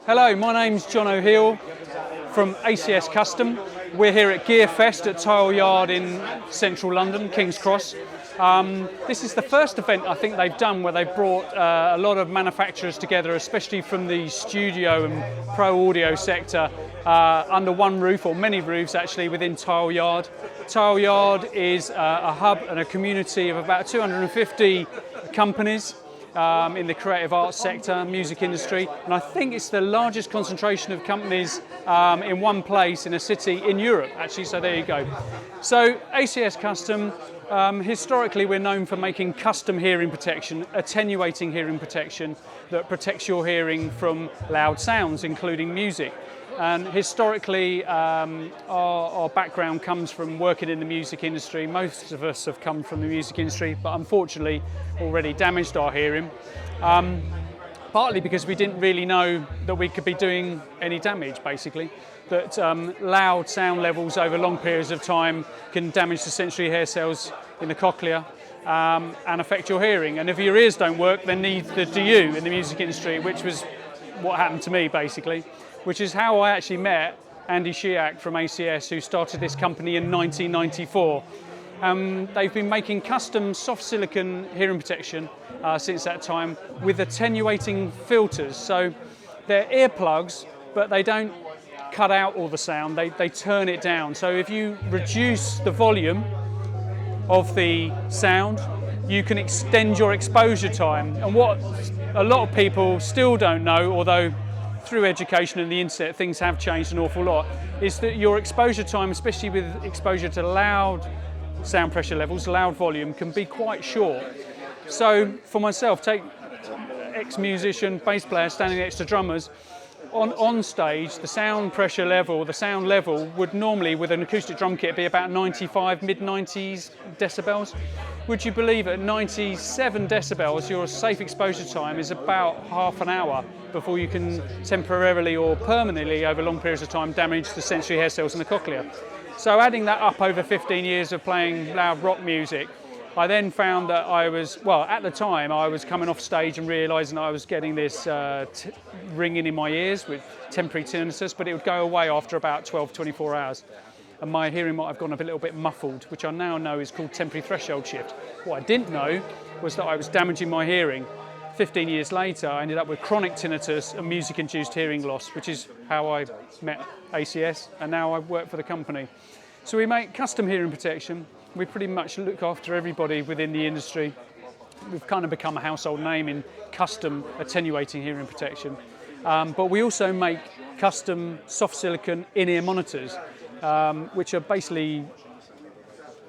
Hello, my name's Jono Heale from ACS Custom. We're here at GearFest at Tile Yard in central London, King's Cross. This is the first event I think they've done where they've brought a lot of manufacturers together, especially from the studio and pro audio sector, under one roof, or many roofs actually, within Tile Yard. Tile Yard is a hub and a community of about 250 companies in the creative arts sector, music industry, and I think it's the largest concentration of companies in one place in a city in Europe, actually, so there you go. So ACS Custom, historically we're known for making custom hearing protection, attenuating hearing protection that protects your hearing from loud sounds, including music. And historically, our background comes from working in the music industry. Most of us have come from the music industry, but unfortunately already damaged our hearing. Partly because we didn't really know that we could be doing any damage, basically. That loud sound levels over long periods of time can damage the sensory hair cells in the cochlea and affect your hearing. And if your ears don't work, then neither do you in the music industry, which was what happened to me, basically. Which is how I actually met Andy Shiak from ACS, who started this company in 1994. They've been making custom soft silicone hearing protection since that time with attenuating filters. So they're earplugs, but they don't cut out all the sound, they turn it down. So if you reduce the volume of the sound, you can extend your exposure time. And what a lot of people still don't know, although through education and the internet things have changed an awful lot, is that your exposure time, especially with exposure to loud sound pressure levels, loud volume, can be quite short. So for myself, take ex-musician, bass player standing next to drummers, on stage the sound pressure level, the sound level would normally with an acoustic drum kit be about 95, mid-90s decibels. Would you believe at 97 decibels your safe exposure time is about half an hour before you can temporarily or permanently over long periods of time damage the sensory hair cells in the cochlea. So adding that up over 15 years of playing loud rock music, I then found that at the time I was coming off stage and realising I was getting this ringing in my ears with temporary tinnitus, but it would go away after about 12, 24 hours. And my hearing might have gone a little bit muffled, which I now know is called temporary threshold shift. What I didn't know was that I was damaging my hearing. 15 years later, I ended up with chronic tinnitus and music-induced hearing loss, which is how I met ACS, and now I work for the company. So we make custom hearing protection. We pretty much look after everybody within the industry. We've kind of become a household name in custom attenuating hearing protection. But we also make custom soft silicone in-ear monitors, which are basically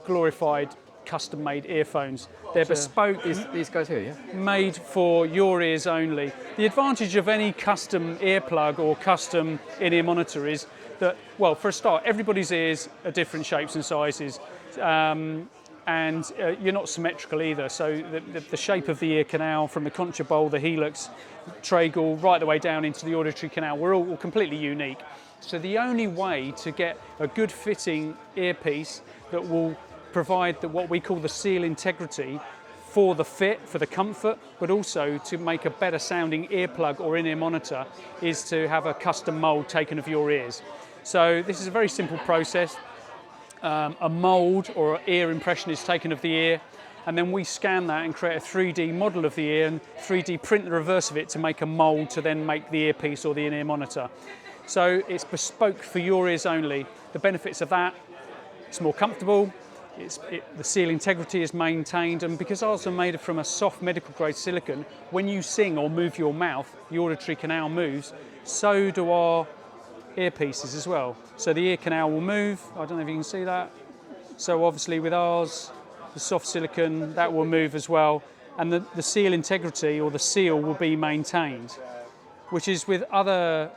glorified custom-made earphones. They're bespoke. These guys here, yeah? Made for your ears only. The advantage of any custom earplug or custom in-ear monitor is that, well, for a start, everybody's ears are different shapes and sizes. And you're not symmetrical either, so the shape of the ear canal from the concha bowl, the helix, tragus, right the way down into the auditory canal, we're all completely unique. So the only way to get a good fitting earpiece that will provide what we call the seal integrity for the fit, for the comfort, but also to make a better sounding earplug or in-ear monitor is to have a custom mould taken of your ears. So this is a very simple process. A mould or ear impression is taken of the ear, and then we scan that and create a 3D model of the ear and 3D print the reverse of it to make a mould to then make the earpiece or the in-ear monitor. So it's bespoke for your ears only. The benefits of that, it's more comfortable, the seal integrity is maintained, and because ours are made from a soft medical grade silicone, when you sing or move your mouth, the auditory canal moves, so do our earpieces as well. So the ear canal will move. I don't know if you can see that. So obviously with ours, the soft silicone, that will move as well. And the seal integrity or the seal will be maintained, which is with other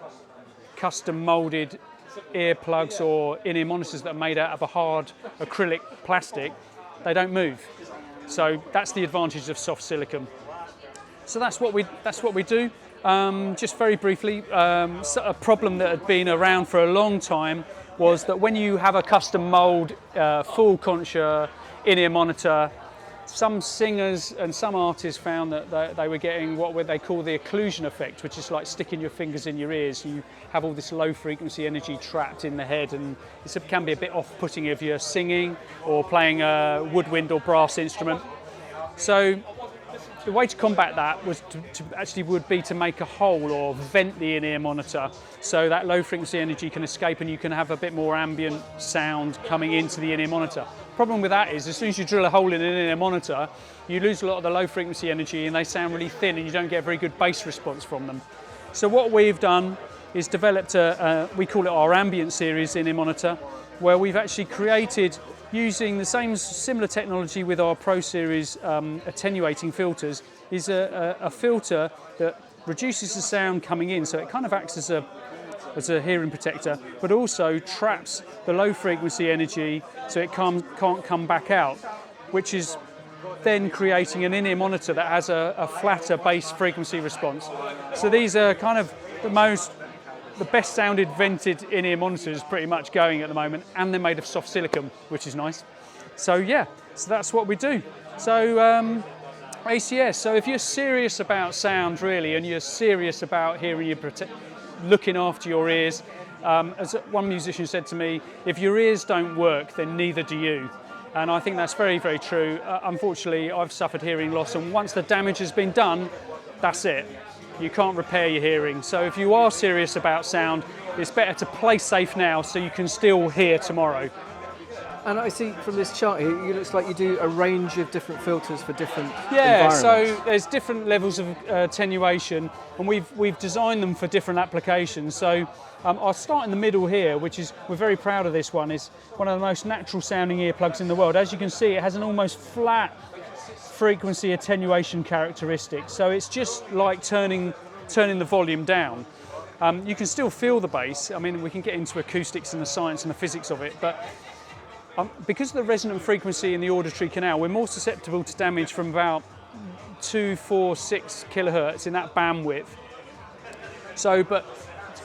custom moulded earplugs or in-ear monitors that are made out of a hard acrylic plastic, they don't move. So that's the advantage of soft silicone. So that's what we do. Just very briefly, a problem that had been around for a long time was that when you have a custom mould, full concha in-ear monitor, some singers and some artists found that they were getting what they call the occlusion effect, which is like sticking your fingers in your ears. You have all this low frequency energy trapped in the head, and it can be a bit off-putting if you're singing or playing a woodwind or brass instrument. So the way to combat that was would be to make a hole or vent the in-ear monitor so that low frequency energy can escape and you can have a bit more ambient sound coming into the in-ear monitor. Problem with that is as soon as you drill a hole in an in-ear monitor, you lose a lot of the low frequency energy and they sound really thin and you don't get a very good bass response from them. So what we've done is developed we call it our Ambient series in-ear monitor, where we've actually created, using the same similar technology with our Pro Series attenuating filters, is a filter that reduces the sound coming in, so it kind of acts as a hearing protector, but also traps the low frequency energy so it can't come back out, which is then creating an in-ear monitor that has a flatter bass frequency response. So these are kind of the best sounded vented in-ear monitors pretty much going at the moment, and they're made of soft silicone, which is nice. So yeah, so that's what we do. So ACS, so if you're serious about sound really, and you're serious about hearing looking after your ears, as one musician said to me, if your ears don't work, then neither do you. And I think that's very, very true. Unfortunately, I've suffered hearing loss, and once the damage has been done, that's it. You can't repair your hearing. So if you are serious about sound, it's better to play safe now so you can still hear tomorrow. And I see from this chart here, it looks like you do a range of different filters for different environments. So there's different levels of attenuation, and we've designed them for different applications. So I'll start in the middle here, which is, we're very proud of this one. It's one of the most natural sounding earplugs in the world. As you can see, it has an almost flat frequency attenuation characteristic, so it's just like turning the volume down. You can still feel the bass. I mean, we can get into acoustics and the science and the physics of it, but because of the resonant frequency in the auditory canal, we're more susceptible to damage from about 2, 4, 6 kilohertz in that bandwidth. So, but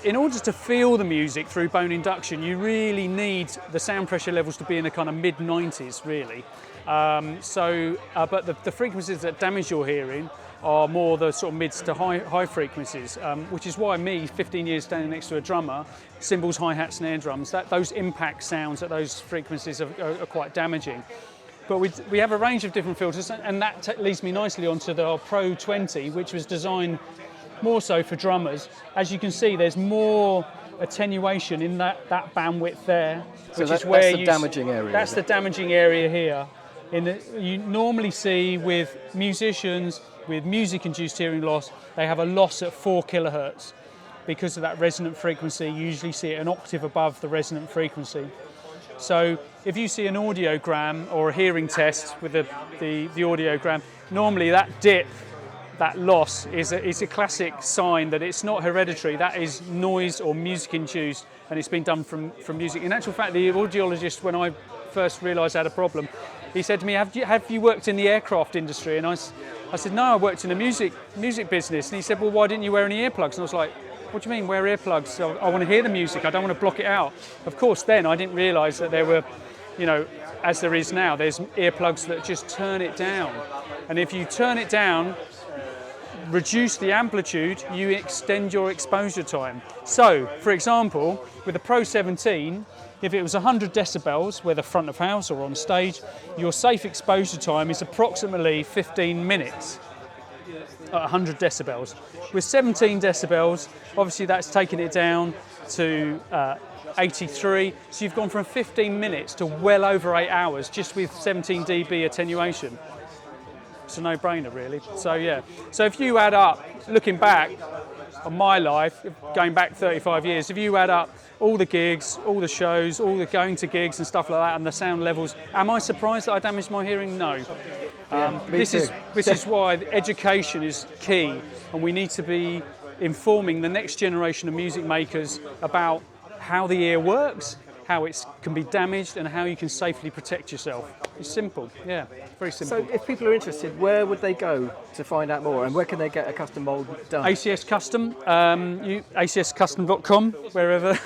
in order to feel the music through bone induction, you really need the sound pressure levels to be in the kind of mid-90s, really. But the frequencies that damage your hearing are more the sort of mids to high frequencies, which is why me, 15 years standing next to a drummer, cymbals, hi-hats, snare drums, those impact sounds at those frequencies are quite damaging. But we have a range of different filters, and that leads me nicely onto the Pro 20, which was designed more so for drummers. As you can see, there's more attenuation in that bandwidth there, which is where that's the damaging area. That's the damaging area here. You normally see with musicians with music-induced hearing loss, they have a loss at 4 kilohertz because of that resonant frequency. You usually see it an octave above the resonant frequency. So if you see an audiogram or a hearing test with the audiogram, normally that dip, that loss is a classic sign that it's not hereditary. That is noise or music-induced, and it's been done from music. In actual fact, the audiologist, when I first realised I had a problem, he said to me, have you worked in the aircraft industry? And I said, no, I worked in a music business. And he said, well, why didn't you wear any earplugs? And I was like, what do you mean, wear earplugs? I want to hear the music, I don't want to block it out. Of course, then I didn't realise that there were, as there is now, there's earplugs that just turn it down. And if you turn it down, reduce the amplitude, you extend your exposure time. So, for example, with the Pro 17, if it was 100 decibels, whether front of house or on stage, your safe exposure time is approximately 15 minutes at 100 decibels. With 17 decibels, obviously that's taken it down to 83, so you've gone from 15 minutes to well over 8 hours just with 17 dB attenuation. It's a no-brainer, really. So yeah, so if you add up, looking back on my life, going back 35 years, if you add up all the gigs, all the shows, all the going to gigs and stuff like that, and the sound levels, am I surprised that I damaged my hearing? No. This is why education is key, and we need to be informing the next generation of music makers about how the ear works, how it can be damaged and how you can safely protect yourself. It's simple, yeah, very simple. So if people are interested, where would they go to find out more, and where can they get a custom mould done? ACS Custom, acscustom.com, wherever.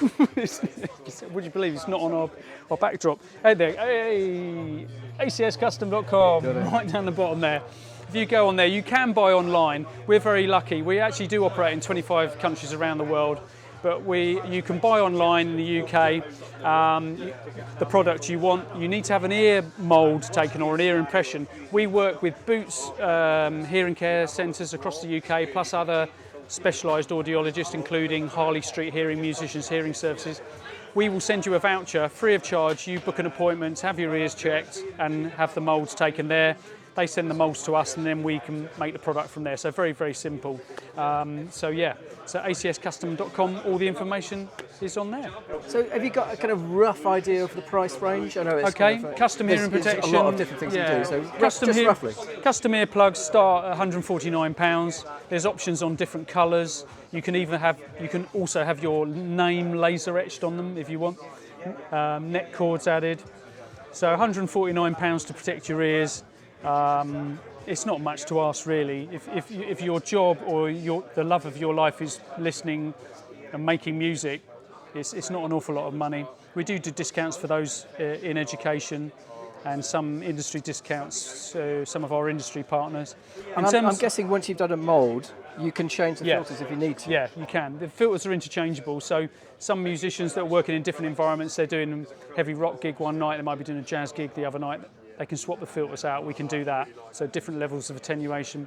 Would you believe it's not on our backdrop? Hey there, hey, acscustom.com, right down the bottom there. If you go on there, you can buy online. We're very lucky. We actually do operate in 25 countries around the world, but you can buy online in the UK the product you want. You need to have an ear mould taken or an ear impression. We work with Boots hearing care centres across the UK, plus other specialised audiologists, including Harley Street Hearing Musicians Hearing Services. We will send you a voucher free of charge. You book an appointment, have your ears checked, and have the moulds taken there. They send the moulds to us, and then we can make the product from there. So very, very simple. So acscustom.com, all the information is on there. So have you got a kind of rough idea of the price range? I know it's okay. kind of Custom hearing protection. A lot of different things to do. So roughly. Custom earplugs start at £149. There's options on different colours. You can also have your name laser etched on them if you want. Neck cords added. So £149 to protect your ears. It's not much to ask, really. If your job or the love of your life is listening and making music, it's not an awful lot of money. We do discounts for those in education and some industry discounts, some of our industry partners. I'm guessing once you've done a mould, you can change the filters if you need to. Yeah, you can. The filters are interchangeable, so some musicians that are working in different environments, they're doing a heavy rock gig one night, they might be doing a jazz gig the other night. They can swap the filters out, we can do that. So different levels of attenuation.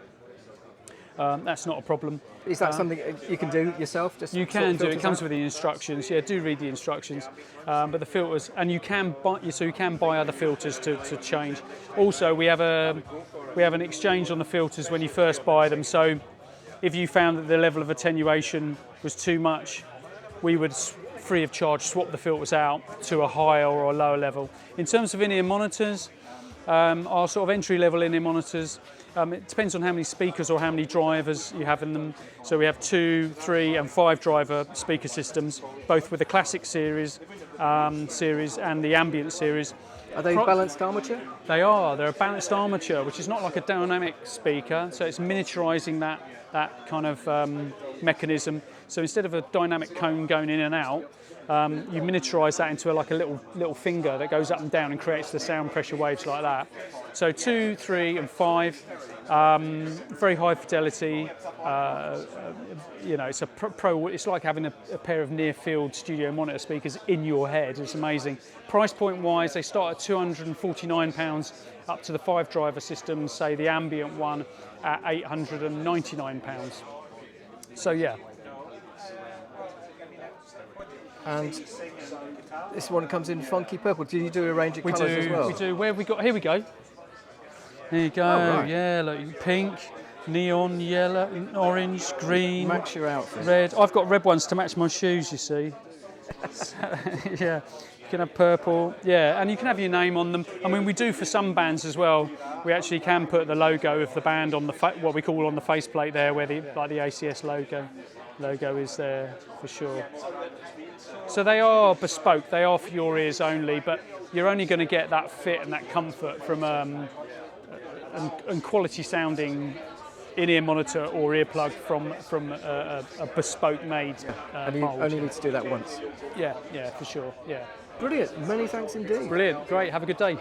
That's not a problem. Is that something you can do yourself? You can do. It comes with the instructions. Yeah, do read the instructions. But the filters, and you can buy other filters to change. Also, we have an exchange on the filters when you first buy them. So if you found that the level of attenuation was too much, we would free of charge swap the filters out to a higher or a lower level. In terms of in-ear monitors, our sort of entry-level in-ear monitors, it depends on how many speakers or how many drivers you have in them. So we have 2, 3 and 5 driver speaker systems, both with the Classic series and the Ambient series. Are they balanced armature? They are. They're a balanced armature, which is not like a dynamic speaker, so it's miniaturising that kind of mechanism. So instead of a dynamic cone going in and out, you miniaturise that into like a little finger that goes up and down and creates the sound pressure waves like that. So 2, 3 and 5, very high fidelity. It's a pro. It's like having a pair of near-field studio monitor speakers in your head. It's amazing. Price point wise, they start at £249 up to the 5 driver systems, say the Ambient one at £899. So yeah. And this one comes in funky purple. Do you do a range of colours as well? We do. Where have we got? Here we go. There you go. Oh, right. Yeah, like pink, neon, yellow, orange, green. Match your outfit. Red. I've got red ones to match my shoes, you see. Yeah. You can have purple. Yeah, and you can have your name on them. I mean, we do for some bands as well. We actually can put the logo of the band on what we call on the faceplate there, where the ACS logo is there for sure. So they are bespoke, they are for your ears only, but you're only going to get that fit and that comfort from and quality sounding in-ear monitor or earplug from a bespoke made and you mould. only need to do that once. Yeah, for sure, yeah. Brilliant, many thanks indeed. Brilliant, great, have a good day.